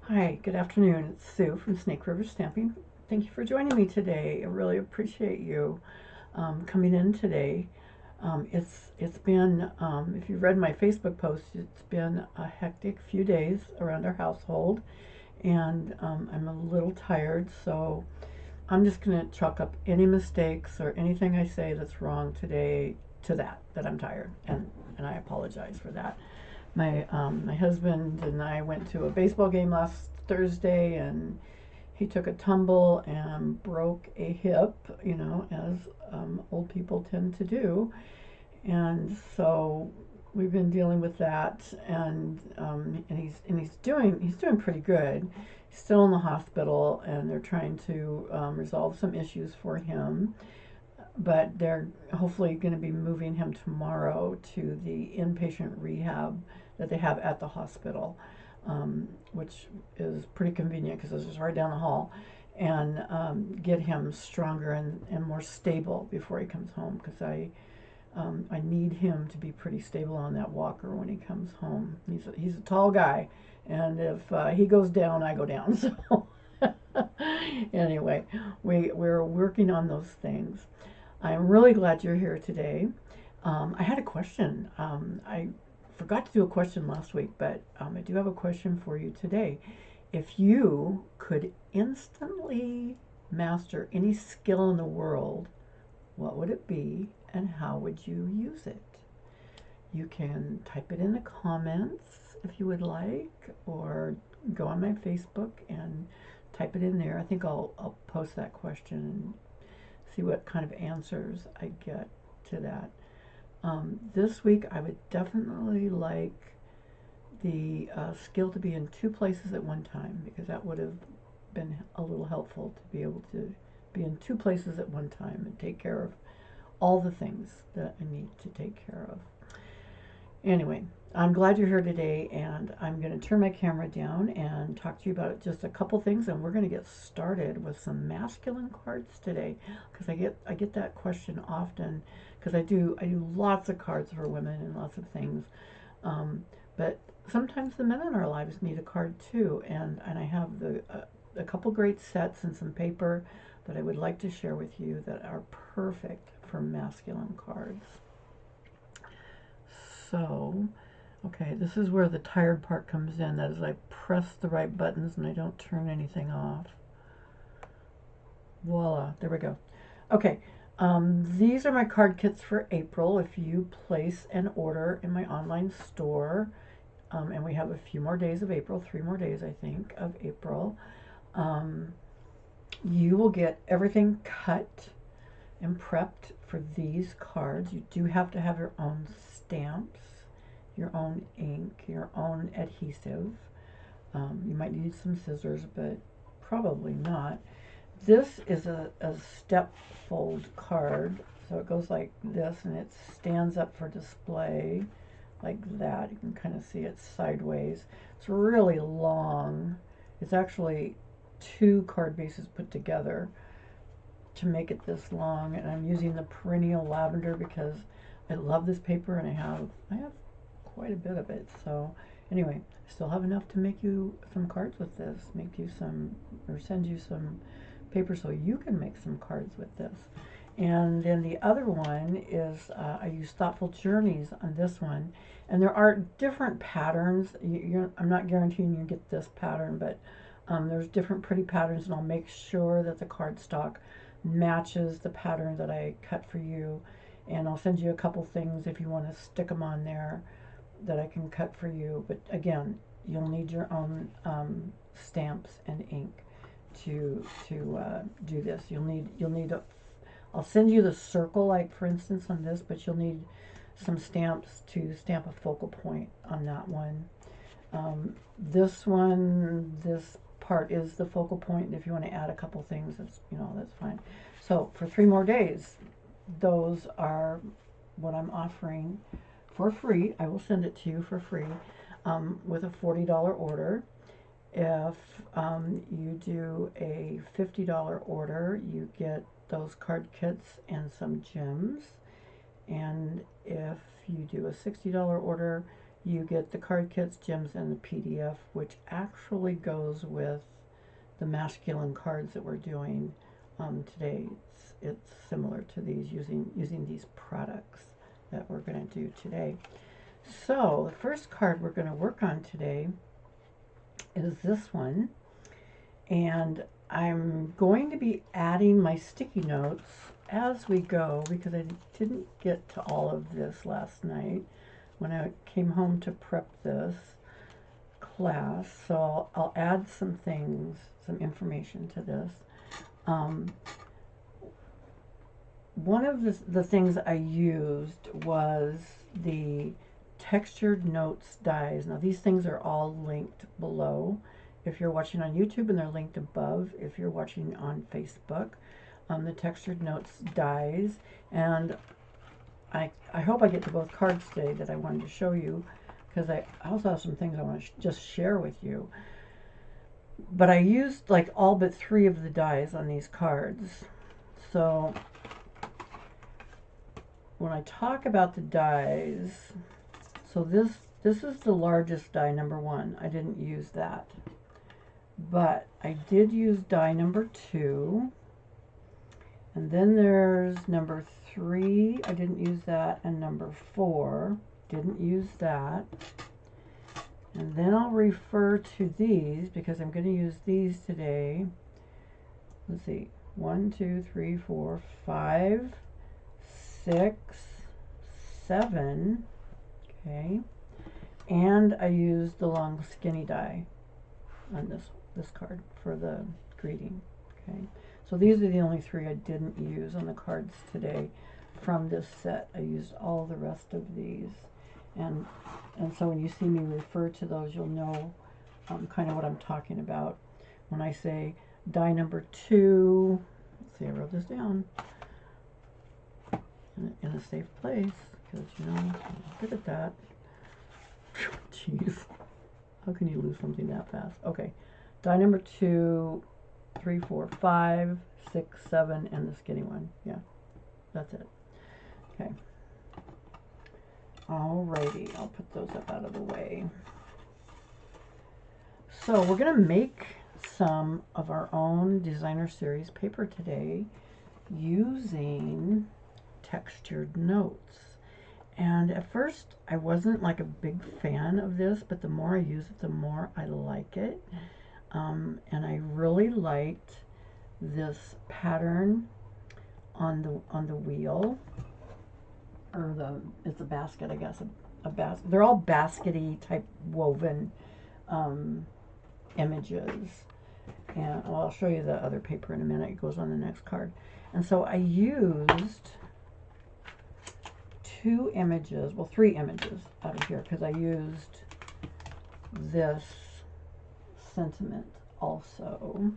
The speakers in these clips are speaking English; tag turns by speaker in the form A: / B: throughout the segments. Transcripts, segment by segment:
A: Hi, good afternoon. It's Sue from Snake River Stamping. Thank you for joining me today. I really appreciate you coming in today. It's been, if you've read my Facebook post, it's been a hectic few days around our household, and I'm a little tired, so I'm just going to chalk up any mistakes or anything I say that's wrong today to that I'm tired, and I apologize for that. My husband and I went to a baseball game last Thursday, and he took a tumble and broke a hip, as old people tend to do. And so we've been dealing with that, and he's doing pretty good. He's still in the hospital, and they're trying to resolve some issues for him. But they're hopefully going to be moving him tomorrow to the inpatient rehab that they have at the hospital, which is pretty convenient because it's just right down the hall, and get him stronger and more stable before he comes home, because I need him to be pretty stable on that walker when he comes home. He's a tall guy, and if he goes down, I go down. So anyway, we're working on those things. I'm really glad you're here today. I had a question. I forgot to do a question last week, but I do have a question for you today. If you could instantly master any skill in the world, what would it be and how would you use it? You can type it in the comments if you would like, or go on my Facebook and type it in there. I think I'll post that question and see what kind of answers I get to that. This week, I would definitely like the skill to be in two places at one time, because that would have been a little helpful to be able to be in two places at one time and take care of all the things that I need to take care of. Anyway, I'm glad you're here today, and I'm going to turn my camera down and talk to you about just a couple things, and we're going to get started with some masculine cards today, because I get that question often, because I do lots of cards for women and lots of things, but sometimes the men in our lives need a card too, and I have a couple great sets and some paper that I would like to share with you that are perfect for masculine cards. So, okay, this is where the tired part comes in. That is, I press the right buttons and I don't turn anything off. Voila, there we go. Okay, these are my card kits for April. If you place an order in my online store, and we have a few more days of April, 3 more days, I think, of April, you will get everything cut and prepped for these cards. You do have to have your own stamps, your own ink, your own adhesive. You might need some scissors, but probably not. This is a step fold card, so it goes like this, and it stands up for display like that. You can kind of see it sideways. It's really long. It's actually 2 card bases put together to make it this long, and I'm using the perennial lavender because I love this paper, and I have quite a bit of it. So anyway, I still have enough to make you some cards with this, make you some, or send you some paper so you can make some cards with this. And then the other one is I use Thoughtful Journeys on this one, and there are different patterns. I'm not guaranteeing you get this pattern, but there's different pretty patterns, and I'll make sure that the cardstock matches the pattern that I cut for you, and I'll send you a couple things if you want to stick them on there that I can cut for you. But again, you'll need your own stamps and ink to do this. You'll need I'll send you the circle, like for instance on this, but you'll need some stamps to stamp a focal point on that one. This one, this part is the focal point, and if you want to add a couple things, that's fine. So for 3 more days, those are what I'm offering for free. I will send it to you for free with a $40 order. If you do a $50 order, you get those card kits and some gems. And if you do a $60 order, you get the card kits, gems, and the PDF, which actually goes with the masculine cards that we're doing today. It's similar to these, using these products that we're going to do today. So the first card we're going to work on today is this one, and I'm going to be adding my sticky notes as we go because I didn't get to all of this last night when I came home to prep this class. So I'll add some things, some information to this. One of the things I used was the textured notes dies. Now these things are all linked below if you're watching on YouTube, and they're linked above if you're watching on Facebook. The textured notes dies, and I hope I get to both cards today that I wanted to show you, because I also have some things I want to just share with you. But I used like all but 3 of the dies on these cards. So when I talk about the dies, so this is the largest die, number 1. I didn't use that. But I did use die number 2. And then there's number 3. I didn't use that. And number 4. Didn't use that. And then I'll refer to these because I'm going to use these today. Let's see. 1, 2, 3, 4, 5, 6, 7. Okay. And I used the long skinny die on this card for the greeting. Okay. So these are the only 3 I didn't use on the cards today from this set. I used all the rest of these. And so when you see me refer to those, you'll know kind of what I'm talking about. When I say die number 2, let's see, I wrote this down in a safe place, because, you know, I'm good at that. Jeez. How can you lose something that fast? Okay. Die number 2, 3, 4, 5, 6, 7, and the skinny one. Yeah, that's it. Okay. Alrighty, I'll put those up out of the way. So we're going to make some of our own designer series paper today using textured notes. And at first I wasn't like a big fan of this, but the more I use it, the more I like it. And I really liked this pattern on the wheel, or it's a basket, I guess, a basket. They're all baskety type woven images. And I'll show you the other paper in a minute. It goes on the next card. And so I used 2 images, well, 3 images out of here, because I used this sentiment also.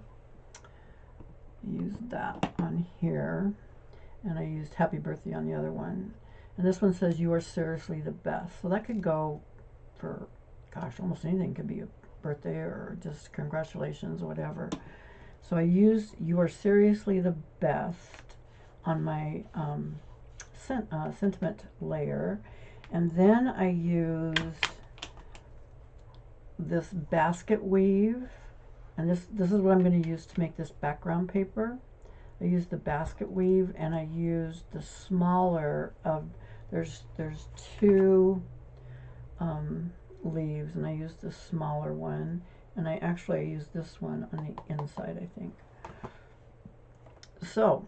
A: Used that on here, and I used happy birthday on the other one. And this one says you are seriously the best. So that could go for, gosh, almost anything. Could be a birthday or just congratulations or whatever. So I used you are seriously the best on my sentiment layer, and then I used this basket weave, and this is what I'm going to use to make this background paper. I used the basket weave, and I used the smaller of, there's 2 leaves, and I used the smaller one, and I used this one on the inside, I think. So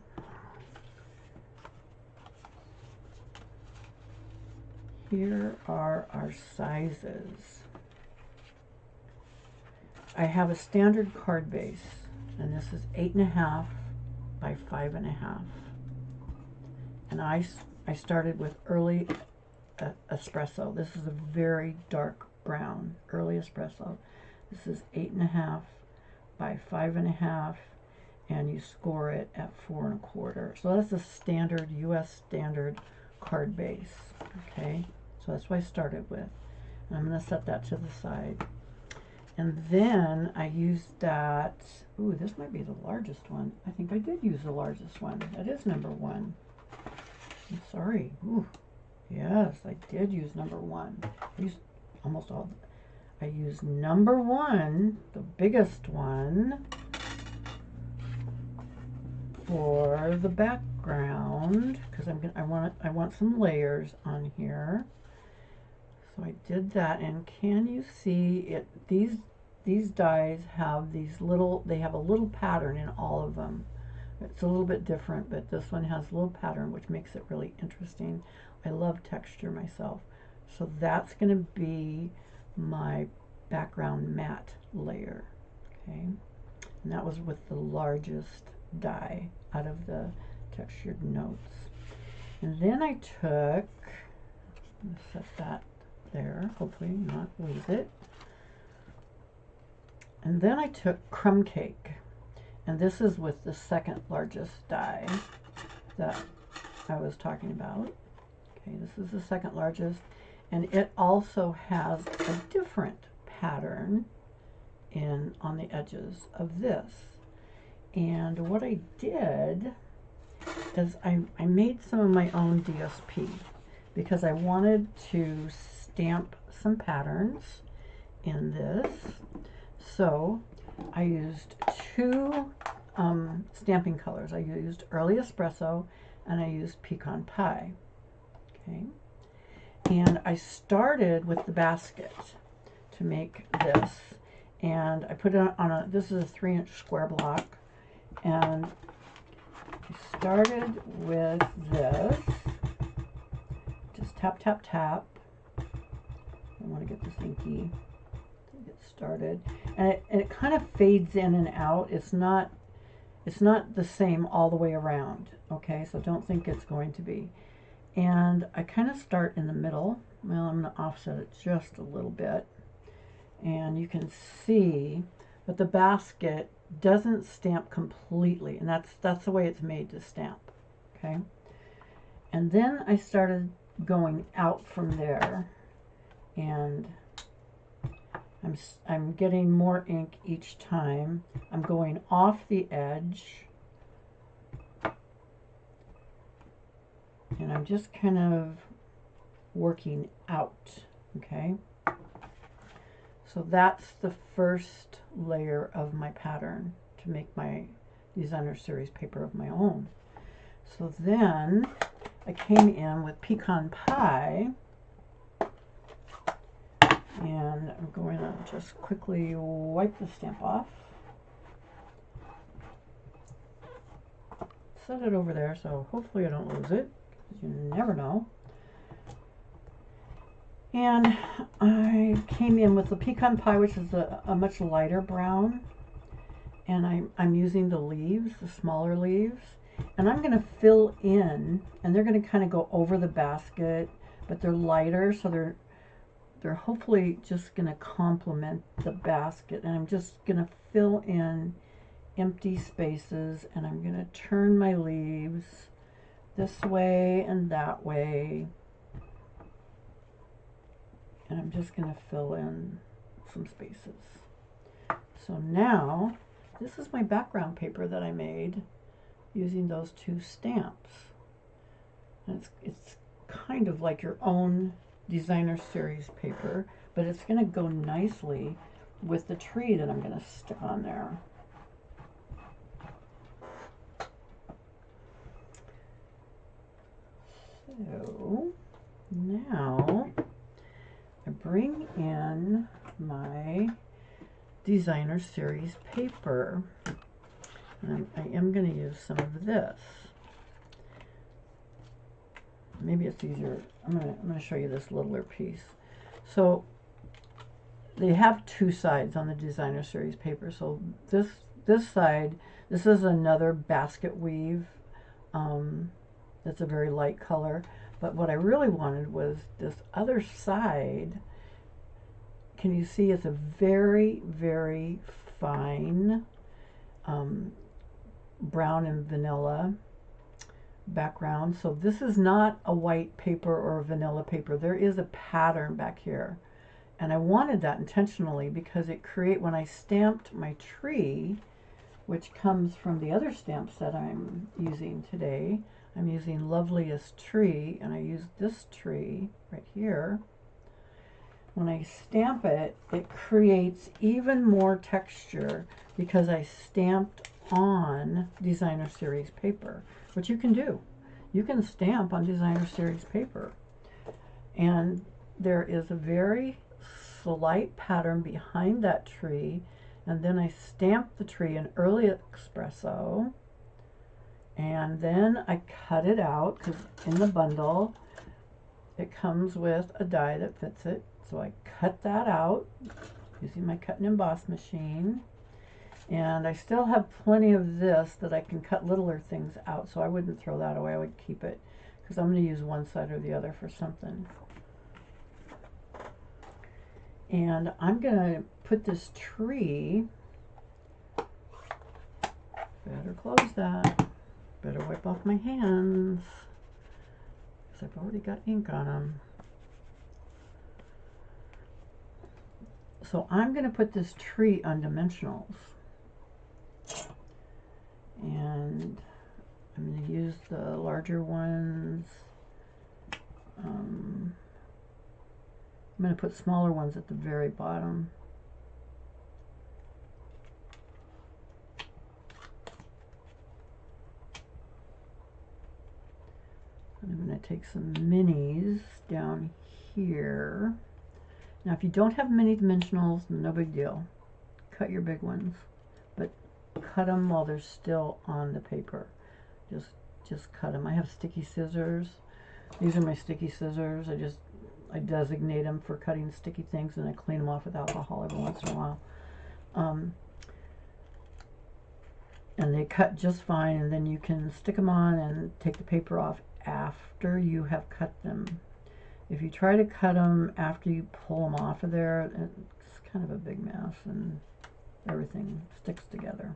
A: here are our sizes. I have a standard card base, and this is 8.5 by 5.5. And I started with early espresso. This is a very dark brown, early espresso. This is 8.5 by 5.5, and you score it at 4 1/4. So that's a standard, U.S. standard card base. Okay, so that's what I started with. And I'm going to set that to the side. And then I used that, ooh, this might be the largest one. I think I did use the largest one. That is number 1. I'm sorry. Ooh, yes, I did use number 1. I used almost all. I use number 1, the biggest one, for the background, because I want some layers on here. So I did that, and can you see it? These dies have they have a little pattern in all of them. It's a little bit different, but this one has a little pattern, which makes it really interesting. I love texture myself. So that's going to be my background matte layer, okay? And that was with the largest die out of the textured notes. And then I took, set that there, hopefully not lose it. And then I took Crumb Cake, and this is with the second largest die that I was talking about. Okay, this is the second largest, and it also has a different pattern on the edges of this. And what I did is I made some of my own DSP because I wanted to stamp some patterns in this. So I used 2 stamping colors. I used Early Espresso and I used Pecan Pie. Okay, and I started with the basket to make this, and I put it on this is a 3-inch square block, and I started with this. Just tap, tap, tap. I want to get this inky to get started, and it kind of fades in and out. It's not the same all the way around. Okay, so don't think it's going to be. And I kind of start in the middle. Well, I'm going to offset it just a little bit, and you can see that the basket doesn't stamp completely, and that's the way it's made to stamp. Okay, and then I started going out from there, and I'm getting more ink each time. I'm going off the edge, and I'm just kind of working out. Okay, so that's the first layer of my pattern to make my designer series paper of my own. So then I came in with Pecan Pie, and I'm going to just quickly wipe the stamp off. Set it over there, so hopefully I don't lose it, because you never know. And I came in with the Pecan Pie, which is a much lighter brown, and I'm using the leaves, the smaller leaves, and I'm going to fill in, and they're going to kind of go over the basket, but they're lighter, so they're hopefully just going to complement the basket. And I'm just going to fill in empty spaces, and I'm going to turn my leaves this way and that way, and I'm just going to fill in some spaces. So now this is my background paper that I made using those 2 stamps, and it's kind of like your own designer series paper, but it's going to go nicely with the tree that I'm going to stick on there. So now I bring in my designer series paper, and I am going to use some of this. Maybe it's easier. I'm going to show you this littler piece. So they have 2 sides on the designer series paper. So this side, this is another basket weave. That's a very light color. But what I really wanted was this other side. Can you see it's a very, very fine brown and vanilla background. So this is not a white paper or a vanilla paper. There is a pattern back here, and I wanted that intentionally because when I stamped my tree, which comes from the other stamps that I'm using today. I'm using Loveliest tree, and I used this tree right here. when I stamp it, it creates even more texture because I stamped on designer series paper, which you can do. You can stamp on designer series paper. And there is a very slight pattern behind that tree, and then I stamped the tree in early espresso, and then I cut it out because in the bundle it comes with a die that fits it. So I cut that out using my cut and emboss machine, and I still have plenty of this that I can cut littler things out, so I wouldn't throw that away. I would keep it because I'm going to use one side or the other for something. And I'm going to put this tree, better close that, better wipe off my hands because I've already got ink on them. So I'm going to put this tree on dimensionals. And I'm going to use the larger ones. I'm going to put smaller ones at the very bottom. And I'm going to take some minis down here. Now if you don't have mini dimensionals, no big deal. Cut your big ones, but cut them while they're still on the paper. Just cut them. I have sticky scissors. These are my sticky scissors. I designate them for cutting sticky things, and I clean them off with alcohol every once in a while. And they cut just fine, and then you can stick them on and take the paper off after you have cut them. If you try to cut them after you pull them off of there, it's kind of a big mess and everything sticks together.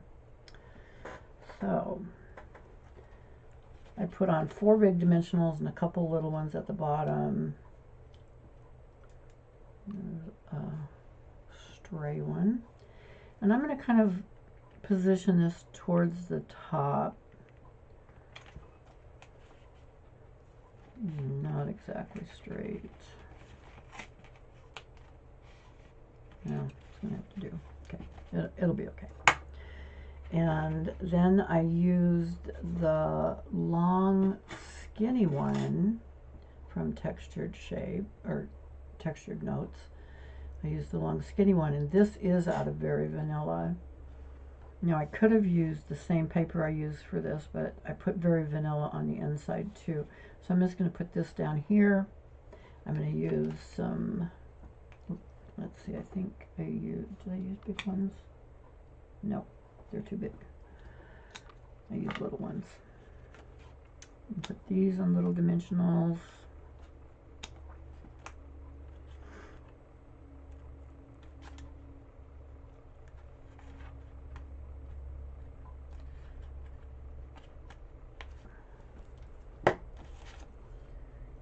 A: So I put on 4 big dimensionals and a couple little ones at the bottom. There's a stray one. And I'm going to kind of position this towards the top. Not exactly straight. No, it's going to have to do. Okay, it'll be okay. And then I used the long skinny one from Textured Shape, or Textured Notes. I used the long skinny one, and this is out of Very Vanilla. Now I could have used the same paper I used for this, but I put Very Vanilla on the inside too. So I'm just going to put this down here. I'm going to use some, let's see, I think I used, did I use big ones? No, they're too big. I use little ones. Put these on little dimensionals.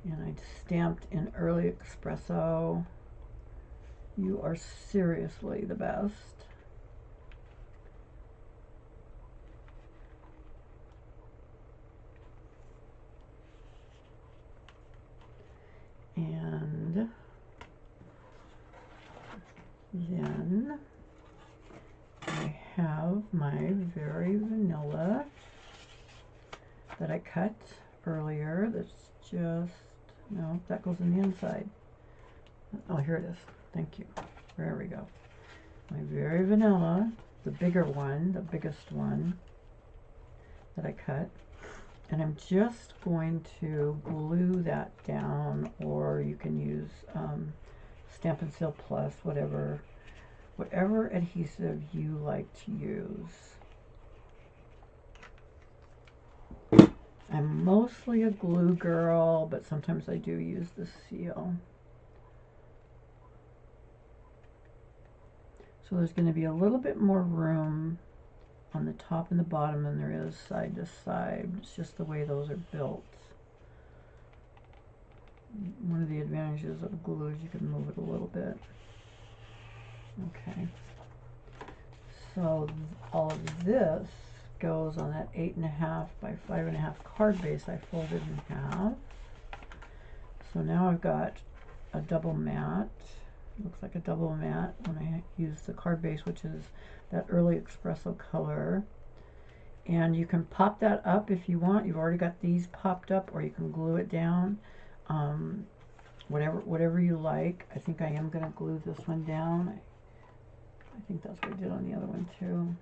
A: And I stamped in early espresso. You are seriously the best. And then I have my Very Vanilla that I cut earlier. That's just, no, that goes in the inside. Oh, here it is. Thank you. There we go. My Very Vanilla, the bigger one, the biggest one that I cut. And I'm just going to glue that down, or you can use Stampin' Seal Plus, whatever adhesive you like to use. I'm mostly a glue girl, but sometimes I do use the seal. So there's going to be a little bit more room on the top and the bottom than there is side to side. It's just the way those are built. One of the advantages of glue is you can move it a little bit. Okay. So all of this goes on that 8.5 by 5.5 card base I folded in half. So now I've got a double mat. Looks like a double matte when I use the card base, which is that early espresso color. And you can pop that up if you want. You've already got these popped up, or you can glue it down. Whatever you like. I think I am going to glue this one down. I think that's what I did on the other one too.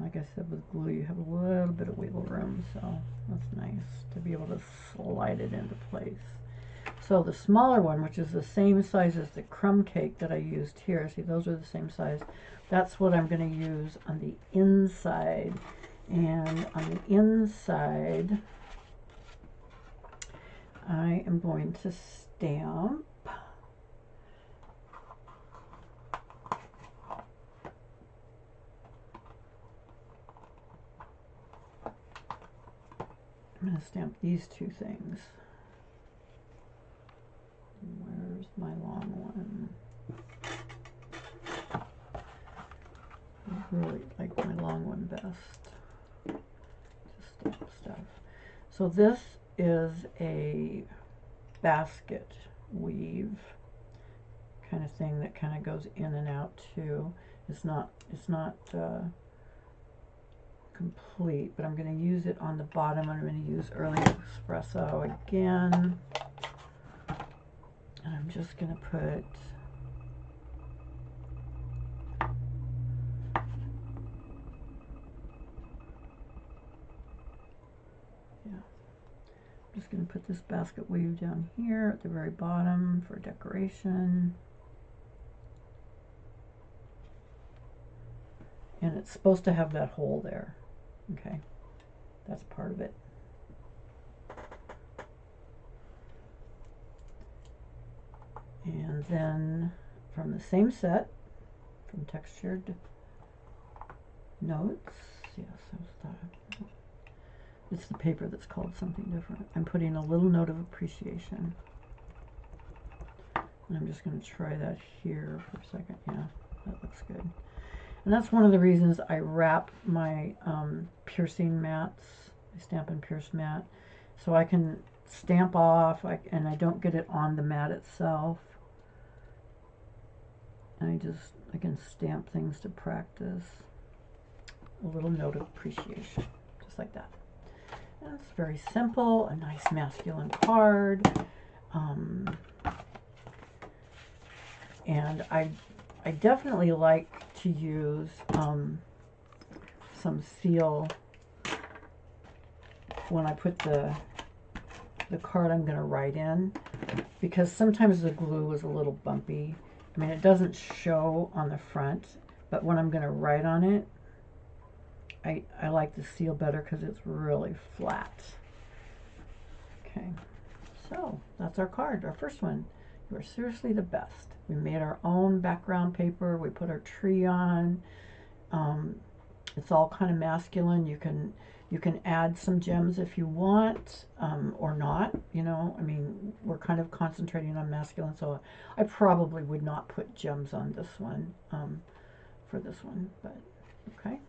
A: Like I said, with glue, you have a little bit of wiggle room, so that's nice to be able to slide it into place. So the smaller one, which is the same size as the crumb cake that I used here, see, those are the same size. That's what I'm going to use on the inside. And on the inside, I am going to stamp. I'm going to stamp these two things. Where's my long one? I really like my long one best to stamp stuff. So this is a basket weave kind of thing that kind of goes in and out too. It's not complete, but I'm going to use it on the bottom. I'm going to use early espresso again. And I'm just going to put this basket weave down here at the very bottom for decoration. And it's supposed to have that hole there. Okay, that's part of it. And then from the same set, from Textured Notes, yes, it's the paper that's called something different. I'm putting a little note of appreciation. And I'm just going to try that here for a second. Yeah, that looks good. And that's one of the reasons I wrap my piercing mats, my Stampin' Pierce mat, so I can stamp off, and I don't get it on the mat itself. And I can stamp things to practice. A little note of appreciation, just like that. And it's very simple, a nice masculine card. And I definitely like to use some seal when I put the card I'm going to write in, because sometimes the glue is a little bumpy. I mean, it doesn't show on the front, but when I'm going to write on it, I like the seal better because it's really flat. Okay, so that's our card, our first one. You are seriously the best. We made our own background paper. We put our tree on. It's all kind of masculine. You can add some gems if you want, or not. You know, I mean, we're kind of concentrating on masculine, so I probably would not put gems on this one, for this one, but okay.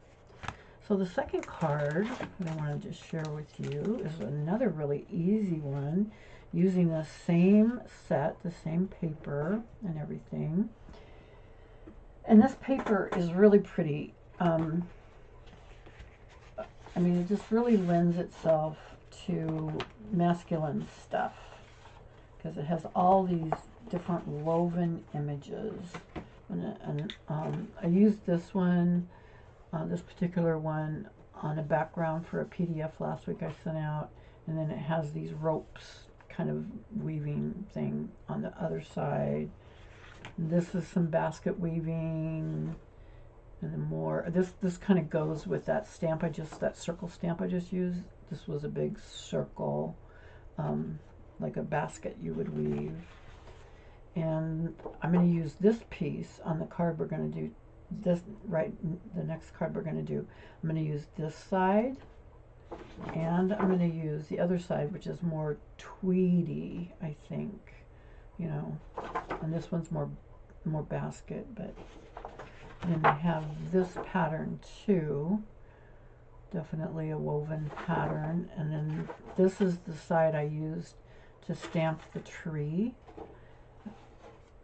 A: So the second card that I want to just share with you is another really easy one, using the same set, the same paper and everything. And this paper is really pretty. I mean, it just really lends itself to masculine stuff because it has all these different woven images. And I used this one, this particular one, on a background for a PDF last week I sent out, and then it has these ropes kind of weaving thing on the other side. And this is some basket weaving, and then more. This kind of goes with that stamp that circle stamp I just used. This was a big circle, like a basket you would weave. And I'm going to use this piece on the card we're going to do. This, right, the next card we're going to do. I'm going to use this side, and I'm going to use the other side, which is more tweedy, I think, you know, and this one's more more basket, but then we have this pattern too. Definitely a woven pattern. And then this is the side I used to stamp the tree.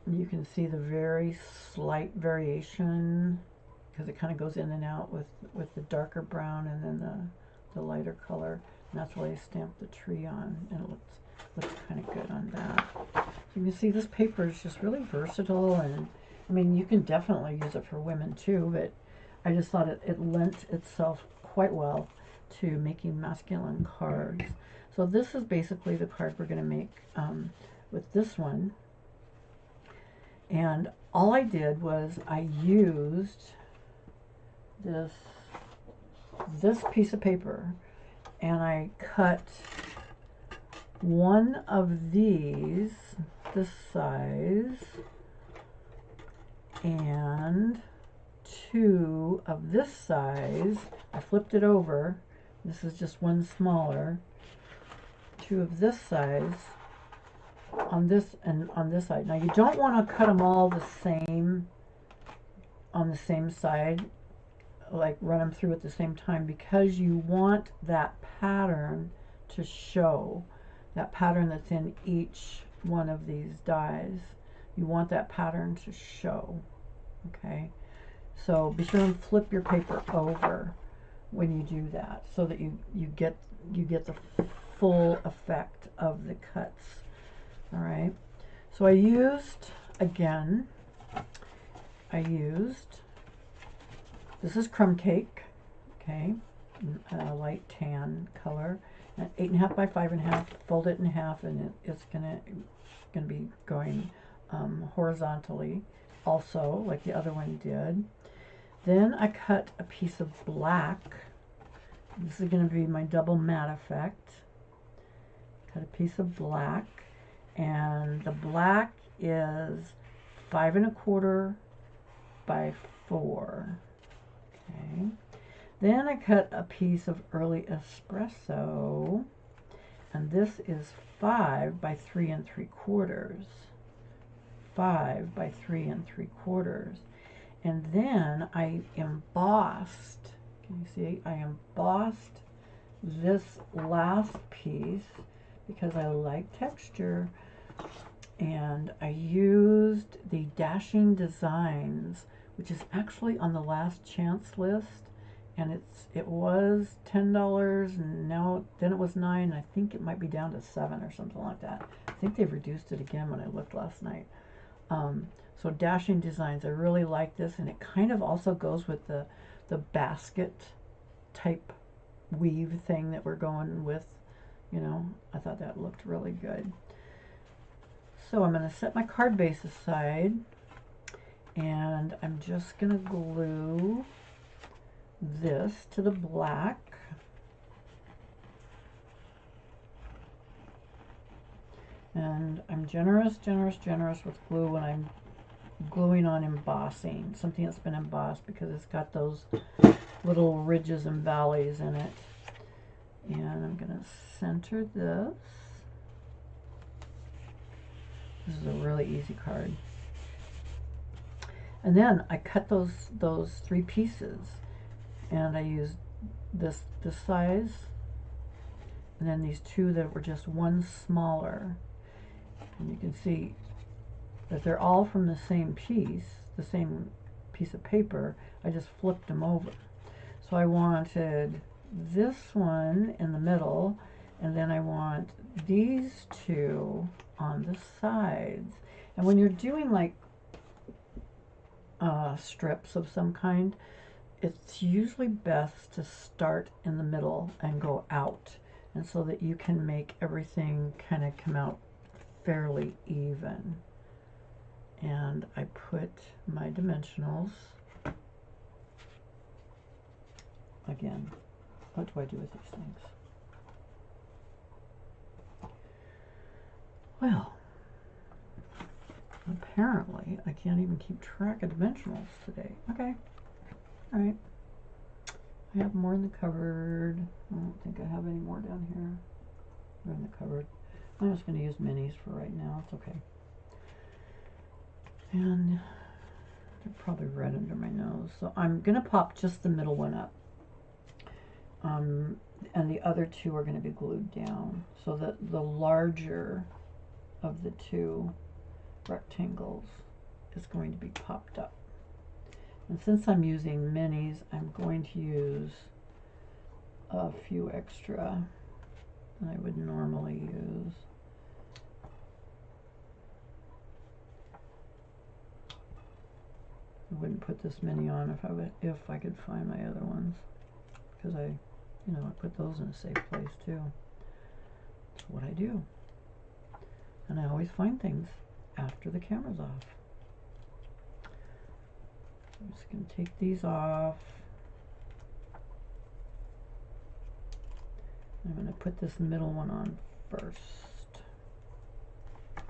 A: You can see the very slight variation because it kind of goes in and out with the darker brown and then the lighter color. And that's what I stamped the tree on, and it looks kind of good on that. So you can see this paper is just really versatile, and I mean, you can definitely use it for women too, but I just thought it lent itself quite well to making masculine cards. So this is basically the card we're going to make with this one. And all I did was I used this piece of paper, and I cut one of these this size and two of this size. I flipped it over. This is just one smaller. Two of this size on this and on this side. Now you don't want to cut them all the same on the same side, like run them through at the same time, because you want that pattern to show, that pattern that's in each one of these dies. You want that pattern to show, okay? So be sure and flip your paper over when you do that, so that you get the full effect of the cuts. All right. So I used, again, this is crumb cake, okay, a light tan color, 8.5 by 5.5. Fold it in half, and it's gonna be going horizontally, also like the other one did. Then I cut a piece of black. This is going to be my double matte effect. Cut a piece of black, and the black is 5 1/4 by 4. Okay. Then I cut a piece of early espresso, and this is 5 by 3 3/4. 5 by 3 3/4. And then I embossed, can you see? I embossed this last piece because I like texture, and I used the Dashing Designs, which is actually on the last chance list, and it was $10, and then it was $9. I think it might be down to $7 or something like that. I think they've reduced it again when I looked last night. So Dashing Designs, I really like this, and it kind of also goes with the basket type weave thing that we're going with, you know. I thought that looked really good. So I'm going to set my card base aside, and I'm just going to glue this to the black. And I'm generous with glue when I'm gluing on embossing, something that's been embossed, because it's got those little ridges and valleys in it. And I'm going to center this. This is a really easy card. And then I cut those 3 pieces, and I used this size, and then these 2 that were just one smaller. And you can see that they're all from the same piece of paper. I just flipped them over. So I wanted this one in the middle, and then I want these 2 on the sides. And when you're doing like strips of some kind, it's usually best to start in the middle and go out, and so that you can make everything kind of come out fairly even. And I put my dimensionals. Again, what do I do with these things? Well, apparently I can't even keep track of dimensionals today. Okay, all right. I have more in the cupboard. I don't think I have any more down here. They're in the cupboard. I'm just going to use minis for right now. It's okay. And they're probably red under my nose. So I'm going to pop just the middle one up. And the other two are going to be glued down. So that the larger of the two rectangles is going to be popped up. And since I'm using minis, I'm going to use a few extra than I would normally use. I wouldn't put this many on if I could find my other ones, because I put those in a safe place too. That's what I do, and I always find things after the camera's off. I'm just going to take these off. I'm going to put this middle one on first.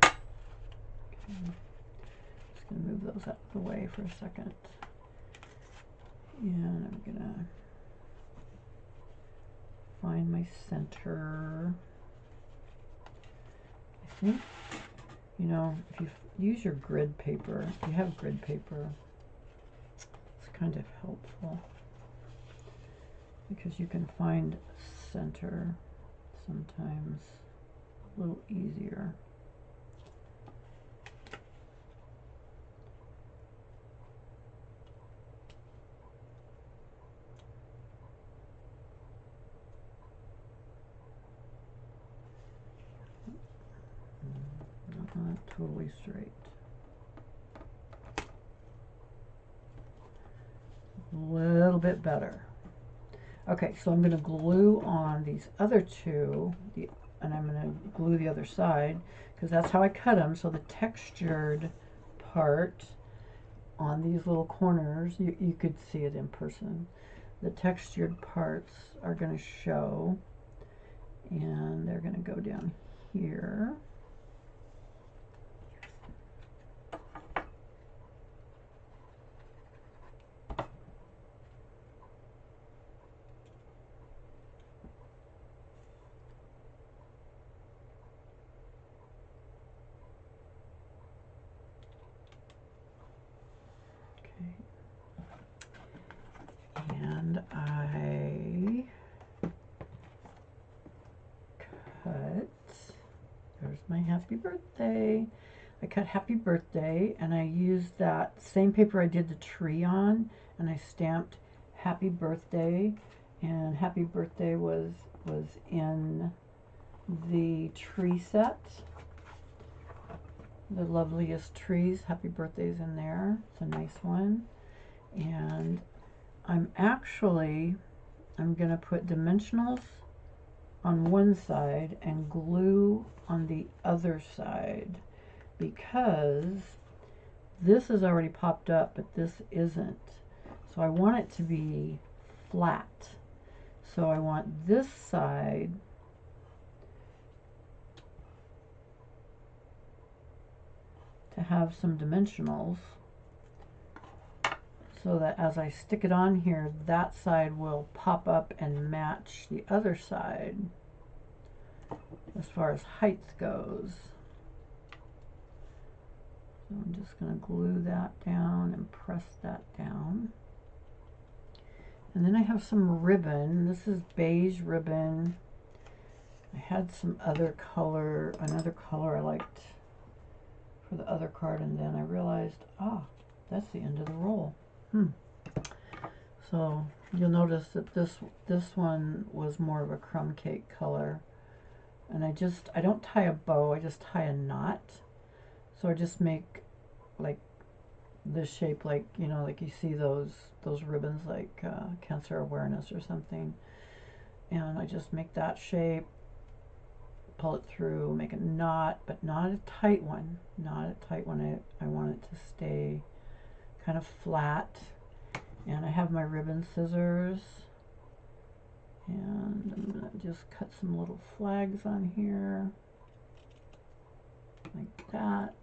A: Okay. Just going to move those out of the way for a second. And I'm going to find my center. I think, if you use your grid paper, if you have grid paper, it's kind of helpful because you can find center sometimes a little easier. Not totally straight. A little bit better. Okay, so I'm going to glue on these other two, and I'm going to glue the other side, because that's how I cut them. So the textured part on these little corners, you could see it in person. The textured parts are going to show, and they're going to go down here. And I cut, there's my happy birthday. I cut happy birthday, and I used that same paper I did the tree on, and I stamped happy birthday, and happy birthday was in the tree set. The Loveliest trees, happy birthday's in there. It's a nice one. And I'm gonna put dimensionals on one side and glue on the other side, because this is already popped up, but this isn't. So I want it to be flat. So I want this side to have some dimensionals, so that as I stick it on here, that side will pop up and match the other side as far as height goes. So I'm just going to glue that down and press that down. And then I have some ribbon. This is beige ribbon. I had some other color, another color I liked for the other card, and then I realized, that's the end of the roll. So you'll notice that this one was more of a crumb cake color, and I don't tie a bow, I just tie a knot. So I just make like this shape, like like you see those ribbons, like cancer awareness or something, and I just make that shape, pull it through, make a knot, but not a tight one, I want it to stay kind of flat. And I have my ribbon scissors, and I'm going to just cut some little flags on here like that.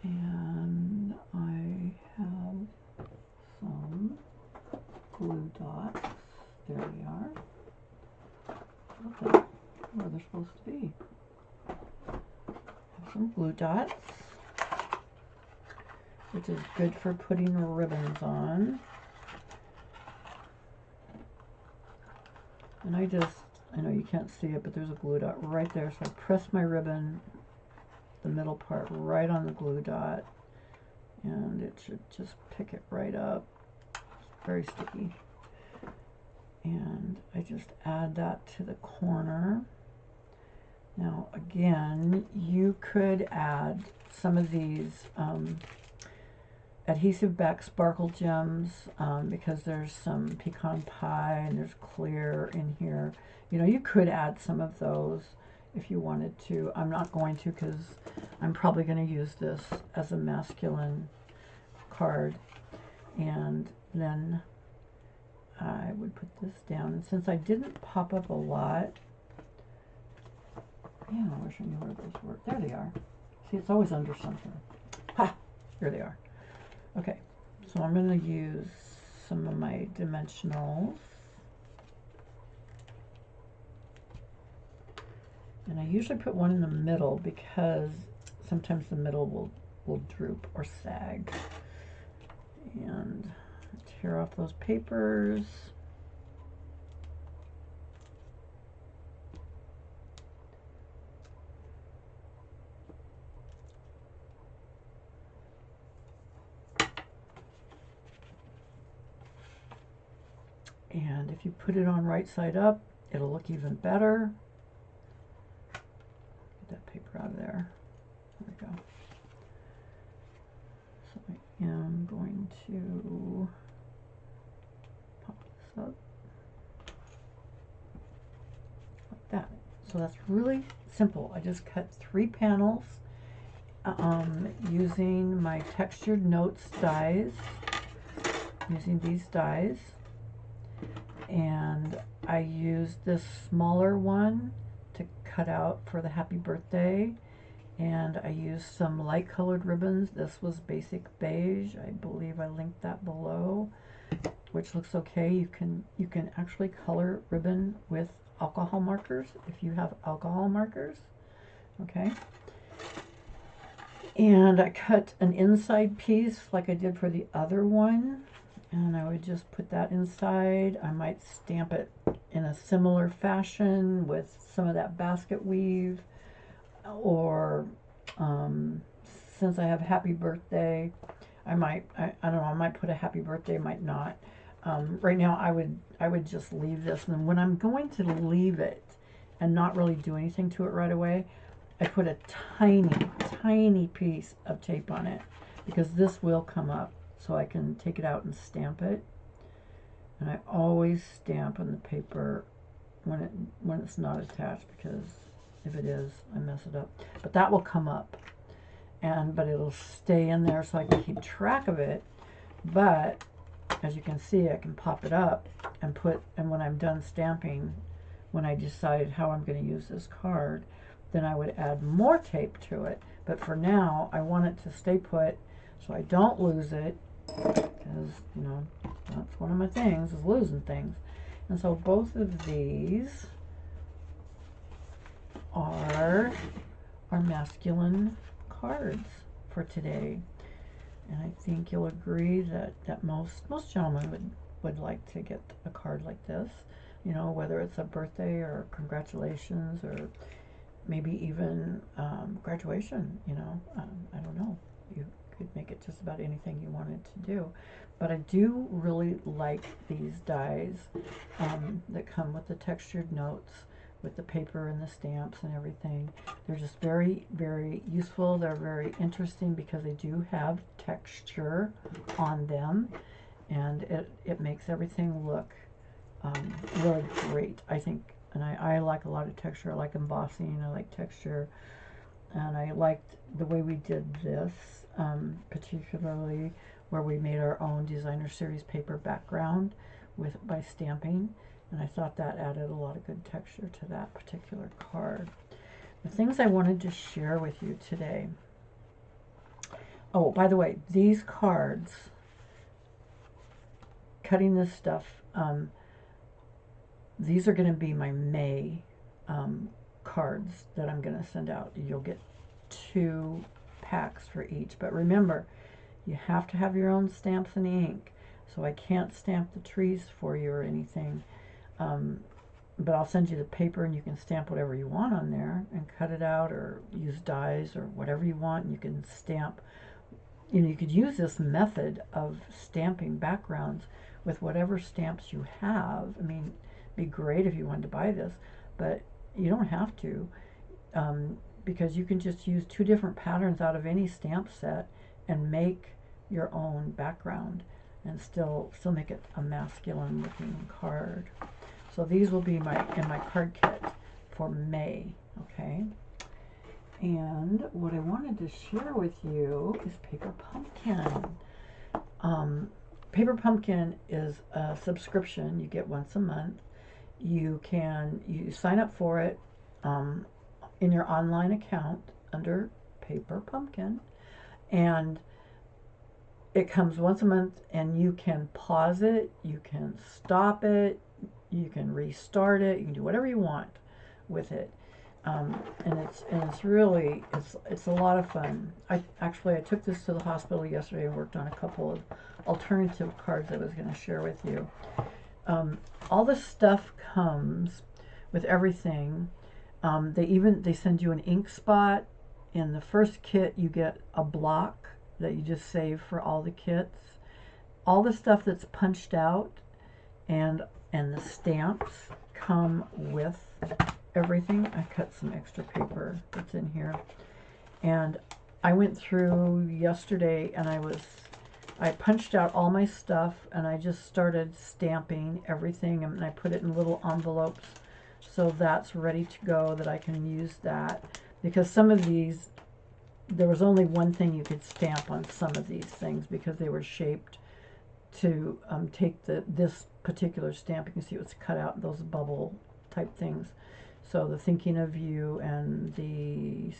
A: And I have some glue dots. There they are. Okay, where they're supposed to be. Have some glue dots. which is good for putting ribbons on. And I know you can't see it, but there's a glue dot right there. So I press my ribbon, the middle part, right on the glue dot. And it should just pick it right up. It's very sticky. And I just add that to the corner. Now again, you could add some of these adhesive back sparkle gems because there's some pecan pie and there's clear in here. You know, you could add some of those if you wanted to. I'm not going to because I'm probably going to use this as a masculine card. And then I would put this down. And since I didn't pop up a lot, man, I wish I knew where those were. There they are. See, it's always under something. Ha! Here they are. Okay, so I'm going to use some of my dimensionals. And I usually put one in the middle because sometimes the middle will droop or sag. And tear off those papers. And if you put it on right side up, it'll look even better. Get that paper out of there. There we go. So I am going to pop this up like that. So that's really simple. I just cut 3 panels using my textured notes dies, using these dies. And I used this smaller one to cut out for the happy birthday, and I used some light colored ribbons. This was basic beige. I believe I linked that below, which looks okay. You can actually color ribbon with alcohol markers if you have alcohol markers. Okay. And I cut an inside piece like I did for the other one. And I would just put that inside. I might stamp it in a similar fashion with some of that basket weave. Or since I have happy birthday, I don't know, I might put a happy birthday, might not. Right now I would just leave this. And when I'm going to leave it and not really do anything to it right away, I put a tiny piece of tape on it because this will come up. So I can take it out and stamp it. And I always stamp on the paper when it's not attached, because if it is, I mess it up. But that will come up, but it'll stay in there so I can keep track of it. But as you can see, I can pop it up and when I'm done stamping, when I decide how I'm going to use this card, then I would add more tape to it. But for now, I want it to stay put so I don't lose it. Because, you know, that's one of my things, is losing things. And so both of these are our masculine cards for today. And I think you'll agree that most gentlemen would like to get a card like this. You know, whether it's a birthday or congratulations or maybe even graduation, you know. I don't know. You could make it just about anything you wanted to do. But I do really like these dies that come with the textured notes, with the paper and the stamps and everything. They're just very, very useful. They're very interesting because they do have texture on them, and it makes everything look really great, I think. And I like a lot of texture. I like embossing. I like texture. And I liked the way we did this, particularly where we made our own designer series paper background by stamping. And I thought that added a lot of good texture to that particular card. The things I wanted to share with you today. Oh, by the way, these cards, cutting this stuff, these are going to be my May cards that I'm going to send out. You'll get 2 packs for each. But remember, You have to have your own stamps and ink. So I can't stamp the trees for you or anything. But I'll send you the paper and you can stamp whatever you want on there and cut it out or use dies or whatever you want. And you can stamp, you know, you could use this method of stamping backgrounds with whatever stamps you have. I mean, it'd be great if you wanted to buy this, but you don't have to, because you can just use 2 different patterns out of any stamp set and make your own background and still make it a masculine looking card. So these will be in my card kit for May, okay? And what I wanted to share with you is Paper Pumpkin. Paper Pumpkin is a subscription you get once a month. You sign up for it in your online account under Paper Pumpkin, and it comes once a month, and you can pause it, you can stop it, you can restart it, you can do whatever you want with it. And it's really a lot of fun. I took this to the hospital yesterday and worked on a couple of alternative cards I was going to share with you. All the stuff comes with everything. They send you an ink spot. In the first kit you get a block that you just save for all the kits. All the stuff that's punched out and the stamps come with everything. I cut some extra paper that's in here, and I went through yesterday and I punched out all my stuff and I just started stamping everything, and I put it in little envelopes so that's ready to go, that I can use that, because some of these, there was only one thing you could stamp on some of these things because they were shaped to take this particular stamp. You can see it was cut out, those bubble type things. So the thinking of you and the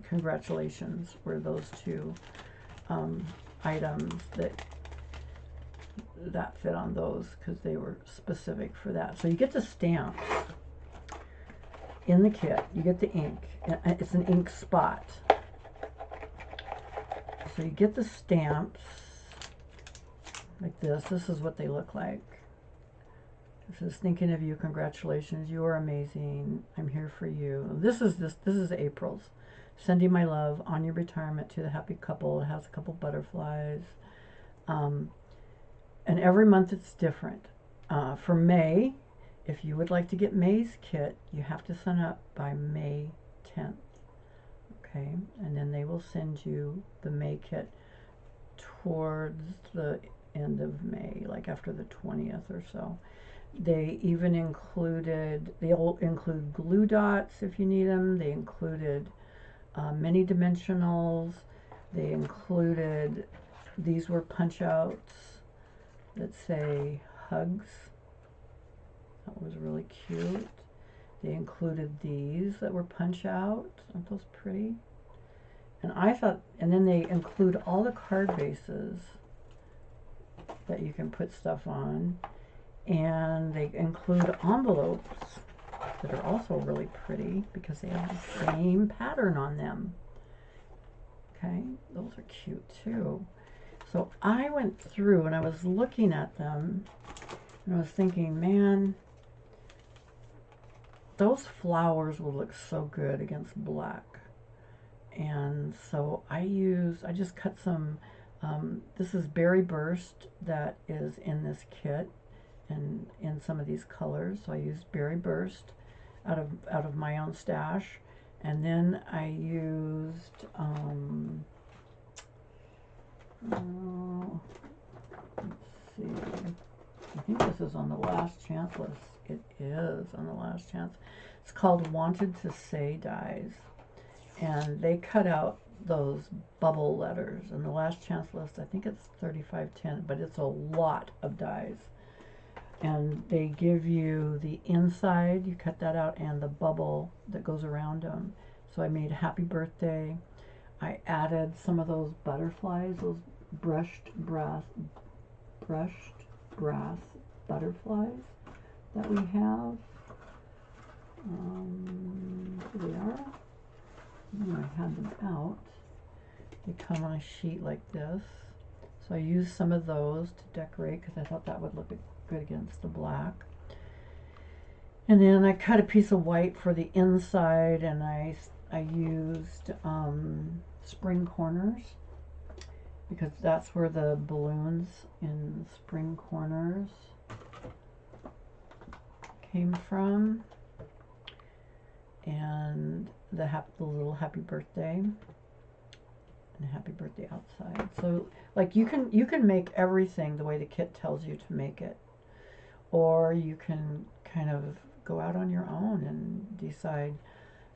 A: congratulations were those 2 items that fit on those because they were specific for that. So you get the stamps in the kit. You get the ink. It's an ink spot. So you get the stamps like this. This is what they look like. This is thinking of you, congratulations, you are amazing, I'm here for you. This is April's. Sending my love on your retirement to the happy couple. It has a couple butterflies. And every month it's different. For May, if you would like to get May's kit, you have to sign up by May 10th. Okay, and then they will send you the May kit towards the end of May, like after the 20th or so. They even they'll include glue dots if you need them. They included many dimensionals. They included, these were punch outs that say hugs. That was really cute. They included these that were punch out. Aren't those pretty? And I thought, and then they include all the card bases that you can put stuff on. And they include envelopes that are also really pretty because they have the same pattern on them. Okay, those are cute too. So I went through and I was looking at them and I was thinking, man, those flowers will look so good against black. And so I just cut some, this is Berry Burst that is in this kit and in some of these colors. So I used Berry Burst out of my own stash. And then I used, let's see, I think this is on the last chance list. It is on the last chance. It's called Wanted to Say dies. And they cut out those bubble letters. And the last chance list, I think it's 3510, but it's a lot of dies. And they give you the inside, you cut that out, and the bubble that goes around them. So I made Happy Birthday. I added some of those butterflies, those brushed brass butterflies that we have. Here they are. I had them out. They come on a sheet like this. So I used some of those to decorate because I thought that would look good against the black. And then I cut a piece of white for the inside, and I used spring corners, because that's where the balloons in spring corners came from. And the little happy birthday, and happy birthday outside. So like you can make everything the way the kit tells you to make it, or you can kind of go out on your own and decide,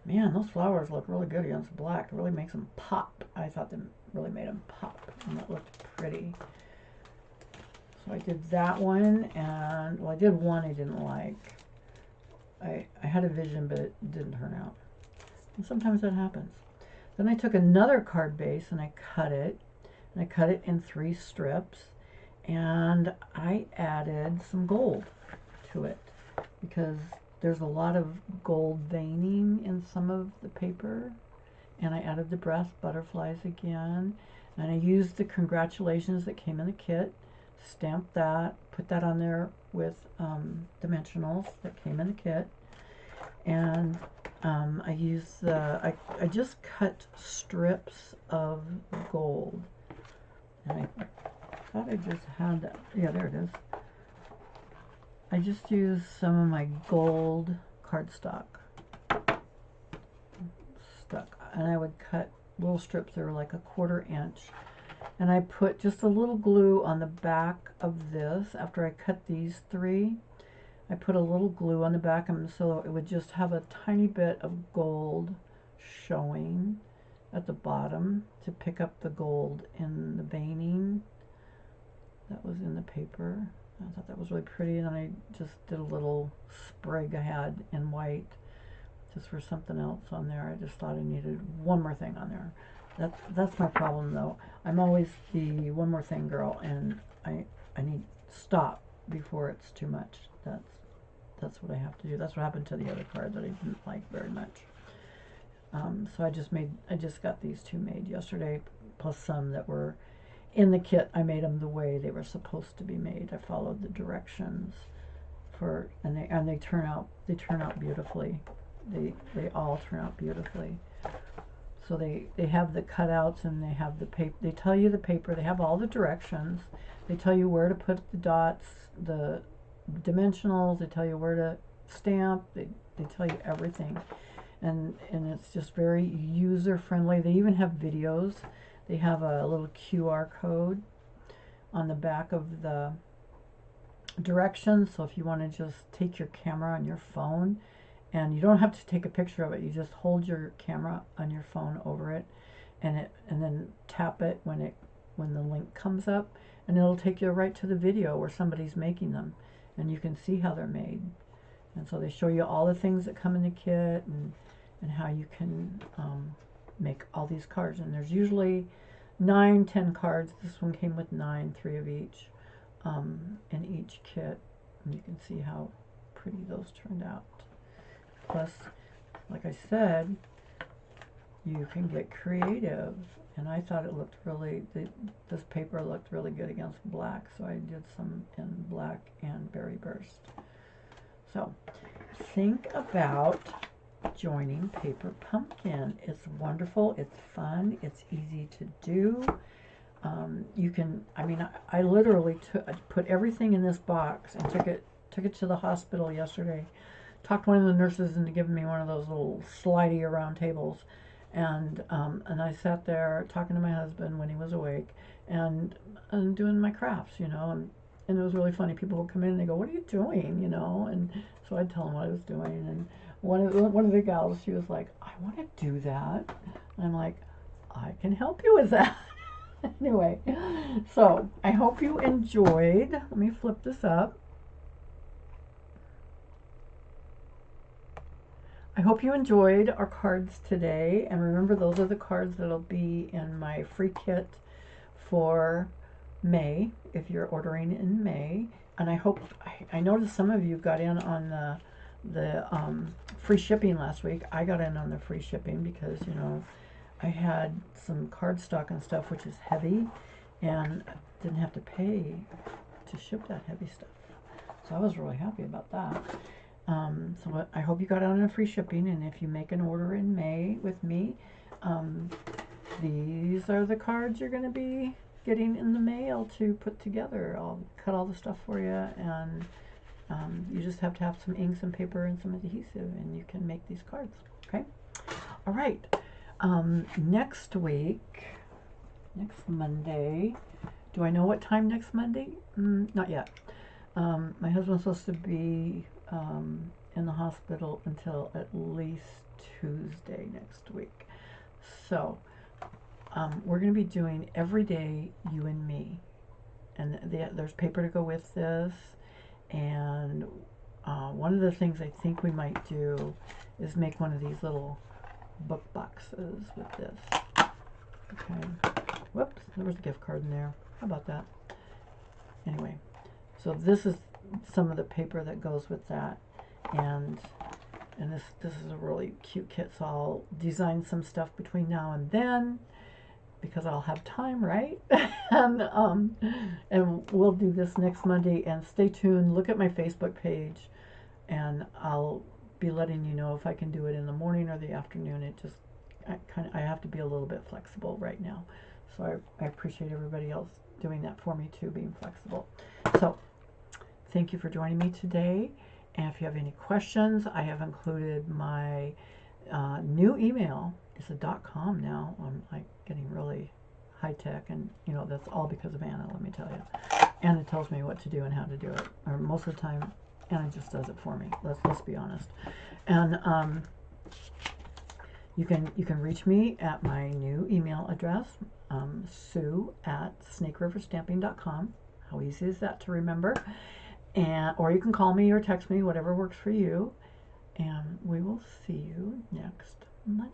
A: man, those flowers look really good against black. It really makes them pop. I thought that really made them pop, and that looked pretty. So I did that one, and well, I did one I didn't like. I had a vision, but it didn't turn out. And sometimes that happens. Then I took another card base and I cut it. And I cut it in 3 strips. And I added some gold to it, because there's a lot of gold veining in some of the paper. And I added the brass butterflies again. And I used the congratulations that came in the kit. Stamped that, put that on there with dimensionals that came in the kit, and I used I just cut strips of gold, and I thought I just had that. Yeah, there it is. I just used some of my gold cardstock stuck, and I would cut little strips that were like 1/4 inch. And I put just a little glue on the back of this. After I cut these 3, I put a little glue on the back of them so it would just have a tiny bit of gold showing at the bottom to pick up the gold in the veining that was in the paper. I thought that was really pretty, and then I just did a little sprig I had in white just for something else on there. I just thought I needed one more thing on there. That's my problem, though. I'm always the one more thing girl, and I need to stop before it's too much. That's what I have to do. That's what happened to the other card that I didn't like very much. So I just got these 2 made yesterday, plus some that were in the kit. I made them the way they were supposed to be made. I followed the directions and they turn out beautifully. They all turn out beautifully. So they have the cutouts, and they have the paper. They tell you the paper. They have all the directions. They tell you where to put the dots, the dimensionals. They tell you where to stamp. They tell you everything, and it's just very user friendly. They even have videos. They have a little QR code on the back of the directions. So if you want to just take your camera on your phone, and you don't have to take a picture of it. You just hold your camera on your phone over it, and then tap it when the link comes up, and it'll take you right to the video where somebody's making them, and you can see how they're made. And so they show you all the things that come in the kit, and how you can make all these cards. And there's usually 9, 10 cards. This one came with 9, 3 of each in each kit, and you can see how pretty those turned out. Plus, like I said, you can get creative, and I thought it looked really, this paper looked really good against black, so I did some in black and berry burst. So think about joining Paper Pumpkin. It's wonderful, it's fun, it's easy to do. You can, I literally put everything in this box and took it to the hospital yesterday. Talked one of the nurses into giving me one of those little slidey around tables, and I sat there talking to my husband when he was awake, and doing my crafts, and it was really funny. People would come in and they go, "What are you doing?" And so I'd tell them what I was doing, and one of the gals, she was like, "I want to do that," and I'm like, "I can help you with that." Anyway, so I hope you enjoyed. Let me flip this up. I hope you enjoyed our cards today, and remember, those are the cards that'll be in my free kit for May, if you're ordering in May. And I noticed some of you got in on the free shipping last week. I got in on the free shipping because, I had some cardstock and stuff, which is heavy, and didn't have to pay to ship that heavy stuff. So I was really happy about that. So I hope you got out on free shipping, and if you make an order in May with me, these are the cards you're going to be getting in the mail to put together. I'll cut all the stuff for you, and you just have to have some ink, some paper, and some adhesive, and you can make these cards. Okay? All right. Next week, next Monday. Do I know what time next Monday? Not yet. My husband's supposed to be in the hospital until at least Tuesday next week. So we're going to be doing Every Day You and Me. And there's paper to go with this. And one of the things I think we might do is make one of these little book boxes with this. Okay. Whoops, there was a gift card in there. How about that? Anyway, so this is some of the paper that goes with that, and this is a really cute kit. So I'll design some stuff between now and then because I'll have time, right? and we'll do this next Monday. And stay tuned. Look at my Facebook page, and I'll be letting you know if I can do it in the morning or the afternoon. It just I have to be a little bit flexible right now. So I appreciate everybody else doing that for me too, being flexible. So thank you for joining me today. And if you have any questions, I have included my new email. It's a .com now. I'm like getting really high tech, and you know that's all because of Anna. Let me tell you. Anna tells me what to do and how to do it, or most of the time, Anna just does it for me. Let's be honest. And you can reach me at my new email address, sue@snakeriverstamping.com. How easy is that to remember? And or you can call me or text me, whatever works for you. And we will see you next Monday.